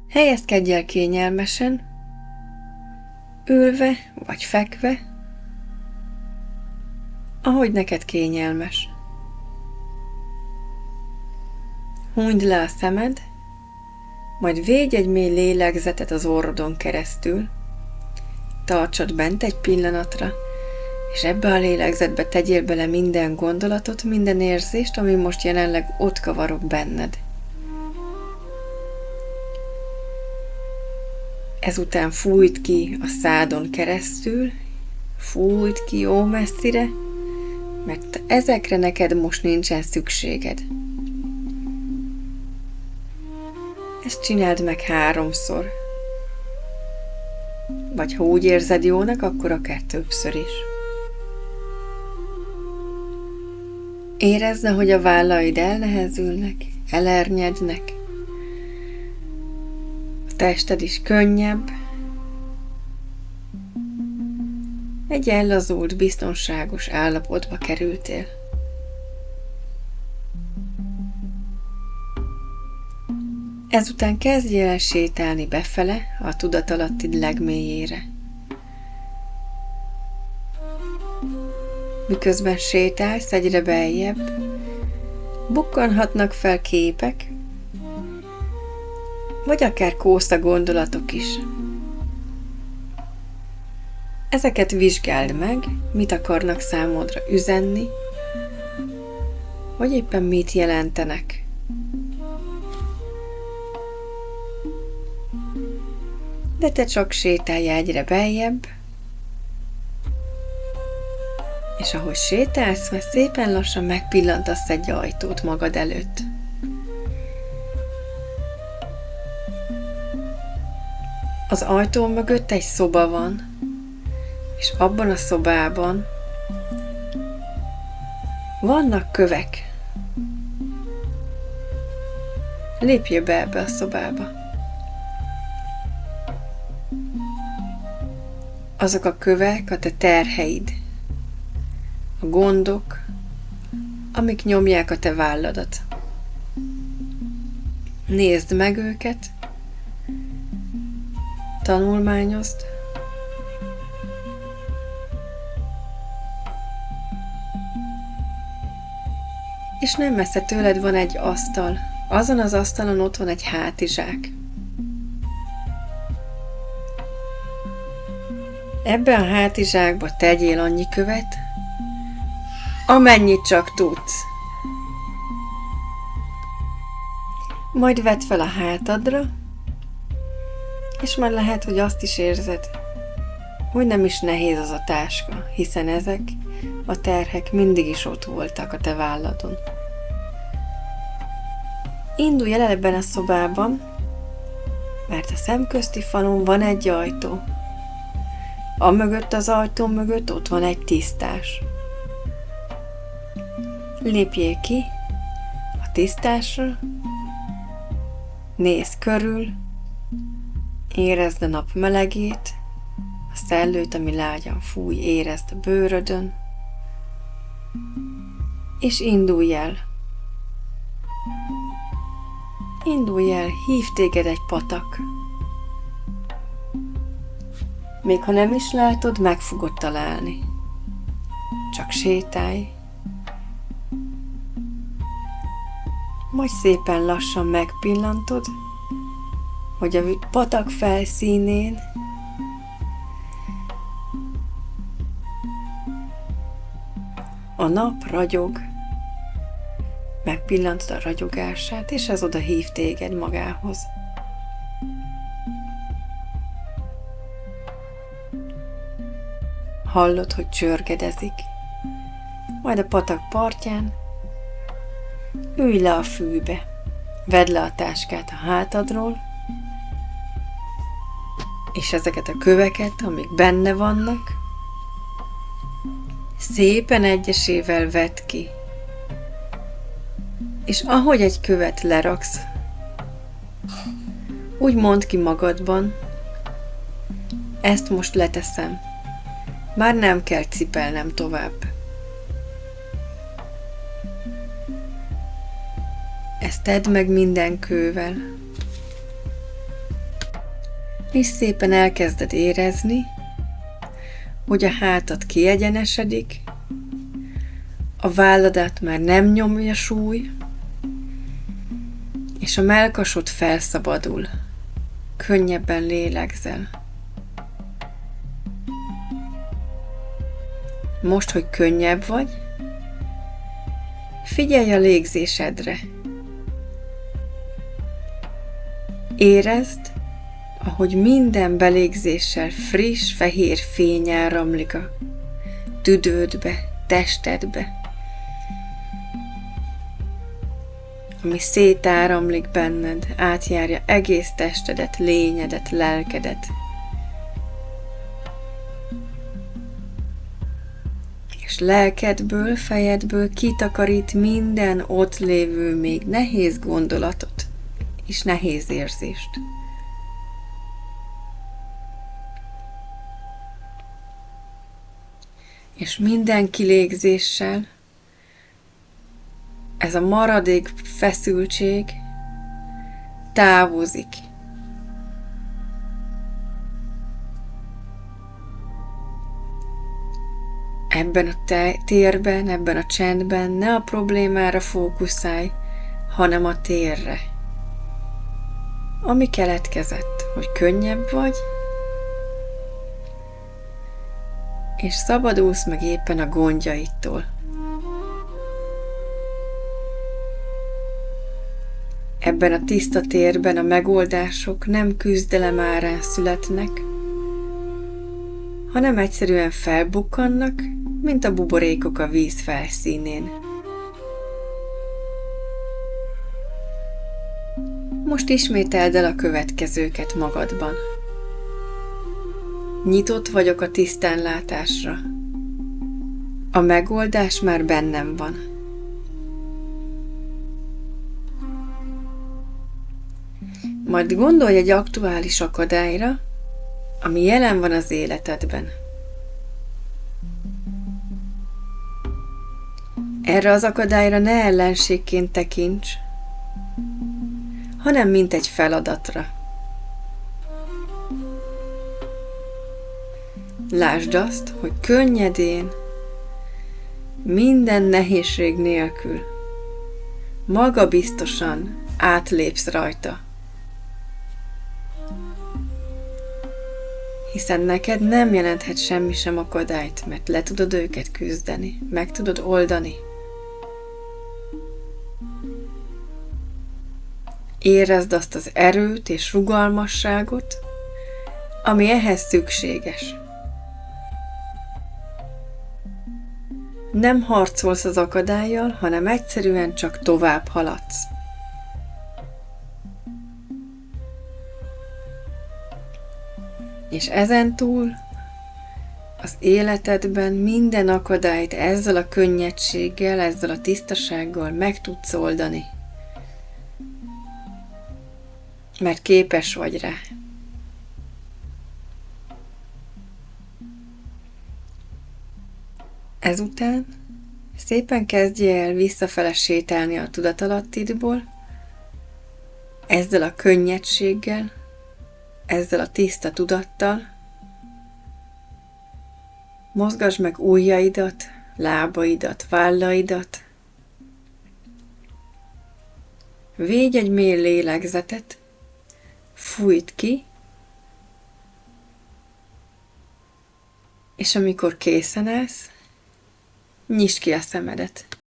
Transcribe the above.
Helyezkedj el kényelmesen, ülve vagy fekve, ahogy neked kényelmes. Hunyd le a szemed, majd védj egy mély lélegzetet az orrodon keresztül, tartsad bent egy pillanatra, és ebbe a lélegzetbe tegyél bele minden gondolatot, minden érzést, ami most jelenleg ott kavarog benned. Ezután fújt ki a szádon keresztül, fújt ki jó messzire, mert ezekre neked most nincsen szükséged. Ezt csináld meg 3-szor. Vagy ha úgy érzed jónak, akkor akár többször is. Érezd, hogy a vállaid elnehezülnek, elernyednek. A tested is könnyebb. Egy ellazult, biztonságos állapotba kerültél. Ezután kezdj el sétálni befele a tudatalattid legmélyére. Miközben sétálsz egyre beljebb, bukkanhatnak fel képek, vagy akár kósza gondolatok is. Ezeket vizsgáld meg, mit akarnak számodra üzenni, vagy éppen mit jelentenek. De te csak sétálj egyre beljebb, és ahogy sétálsz, már szépen lassan megpillantasz egy ajtót magad előtt. Az ajtó mögött egy szoba van, és abban a szobában vannak kövek. Lépjél be ebbe a szobába. Azok a kövek a te terheid, a gondok, amik nyomják a te válladat. Nézd meg őket, tanulmányozd, és nem messze tőled van egy asztal. Azon az asztalon ott van egy hátizsák. Ebbe a hátizsákba tegyél annyi követ, amennyit csak tudsz. Majd vedd fel a hátadra, és már lehet, hogy azt is érzed, hogy nem is nehéz az a táska, hiszen ezek a terhek mindig is ott voltak a te válladon. Indulj el ebben a szobában, mert a szemközti falon van egy ajtó. Amögött az ajtó mögött ott van egy tisztás. Lépjél ki a tisztásra, nézz körül, érezd a nap melegét, a szellőt, ami lágyan fúj, érezd a bőrödön, és indulj el. Indulj el, hív téged egy patak. Még ha nem is látod, meg fogod találni. Csak sétálj. Majd szépen lassan megpillantod, hogy a patak felszínén a nap ragyog. Megpillantod a ragyogását, és ez oda hív téged magához. Hallod, hogy csörgedezik, majd a patak partján ülj le a fűbe, vedd le a táskát a hátadról, és ezeket a köveket, amik benne vannak, szépen egyesével vedd ki. És ahogy egy követ leraksz, úgy mondd ki magadban, ezt most leteszem, már nem kell cipelnem tovább. Ezt tedd meg minden kővel. És szépen elkezded érezni, hogy a hátad kiegyenesedik, a válladat már nem nyomja súly, és a mellkasod felszabadul, könnyebben lélegzel. Most, hogy könnyebb vagy, figyelj a légzésedre. Érezd, ahogy minden belégzéssel friss, fehér fény áramlik a tüdődbe, testedbe, ami szétáramlik benned, átjárja egész testedet, lényedet, lelkedet. És lelkedből, fejedből kitakarít minden ott lévő még nehéz gondolatot és nehéz érzést. És minden kilégzéssel ez a maradék feszültség távozik. Ebben a térben, ebben a csendben ne a problémára fókuszálj, hanem a térre. Ami keletkezett, hogy könnyebb vagy, és szabadulsz meg éppen a gondjaidtól. Ebben a tiszta térben a megoldások nem küzdelem árán születnek, hanem egyszerűen felbukkannak, mint a buborékok a víz felszínén. Most ismételd el a következőket magadban. Nyitott vagyok a tisztánlátásra. A megoldás már bennem van. Majd gondolj egy aktuális akadályra, ami jelen van az életedben. Erre az akadályra ne ellenségként tekints, hanem mint egy feladatra. Lásd azt, hogy könnyedén, minden nehézség nélkül, magabiztosan átlépsz rajta. Hiszen neked nem jelenthet semmi sem akadályt, mert le tudod őket küzdeni, meg tudod oldani. Érezd azt az erőt és rugalmasságot, ami ehhez szükséges. Nem harcolsz az akadállyal, hanem egyszerűen csak tovább haladsz. És ezentúl az életedben minden akadályt ezzel a könnyedséggel, ezzel a tisztasággal meg tudsz oldani. Mert képes vagy rá. Ezután szépen kezdj el visszafele sétálni a tudatalattidból, ezzel a könnyedséggel, ezzel a tiszta tudattal. Mozgasd meg ujjaidat, lábaidat, vállaidat. Védj egy mély lélegzetet, fújd ki, és amikor készen állsz, nyisd ki a szemedet.